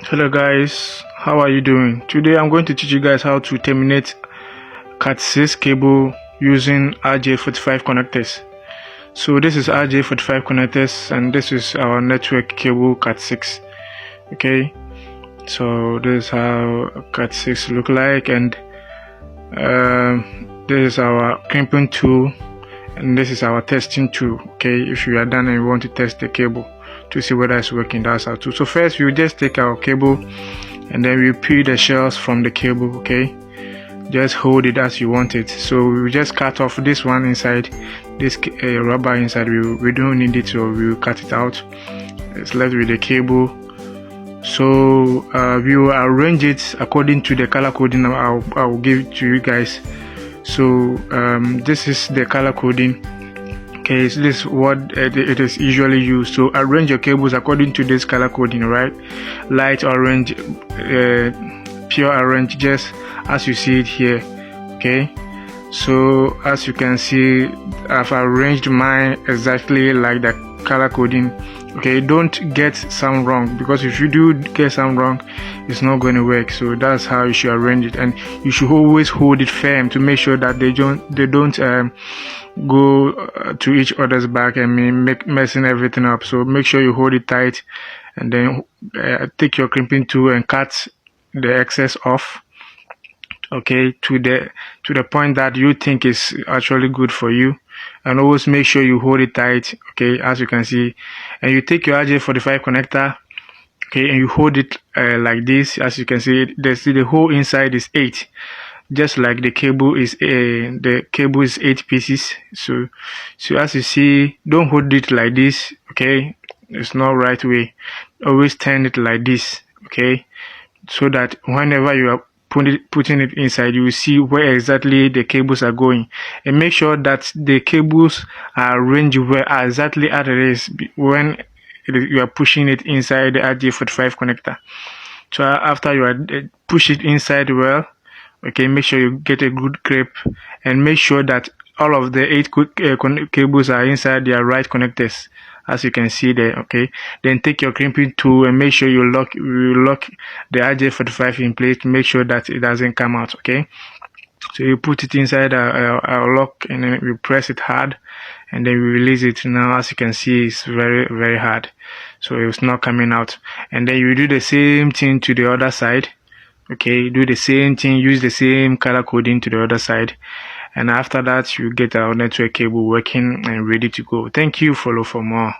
Hello guys, how are you doing? Today I'm going to teach you guys how to terminate Cat6 cable using RJ45 connectors. So this is RJ45 connectors and this is our network cable Cat6. Okay, so this is how Cat6 look like, and this is our crimping tool, and this is our testing tool. Okay, if you are done and you want to test the cable to see whether it's working, that's how to. So first we just take our cable and then we peel the shells from the cable. Okay, just hold it as you want it. So we just cut off this one inside, this rubber inside. We don't need it, so we will cut it out. It's left with the cable. So we will arrange it according to the color coding I will give to you guys. So this is the color coding. Okay, so this is what it is usually used. So arrange your cables according to this color coding, right? Light orange, pure orange, just as you see it here. Okay, so as you can see, I've arranged mine exactly like the color coding. Okay, don't get some wrong, because if you do get some wrong, it's not going to work. So that's how you should arrange it, and you should always hold it firm to make sure that they don't go to each other's back and messing everything up. So make sure you hold it tight, and then take your crimping tool and cut the excess off. Okay, to the point that you think is actually good for you, and always make sure you hold it tight. Okay, as you can see, and you take your RJ45 connector, okay, and you hold it like this. As you can see, the whole inside is 8, just like the cable is 8 pieces. So as you see, don't hold it like this. Okay, it's not right way. Always turn it like this. Okay, so that whenever you are putting it inside, you will see where exactly the cables are going, and make sure that the cables are arranged where exactly as it is when you are pushing it inside the RJ45 connector. So after you are push it inside well, okay, make sure you get a good grip, and make sure that all of the 8 cables are inside their right connectors, as you can see there. Okay, then take your crimping tool and make sure you lock the RJ45 in place to make sure that it doesn't come out. Okay, so you put it inside our lock, and then we press it hard, and then we release it. Now as you can see, it's very, very hard, so it's not coming out. And then you do the same thing to the other side. Okay, do the same thing, use the same color coding to the other side, and after that you get our network cable working and ready to go. Thank you. Follow for more.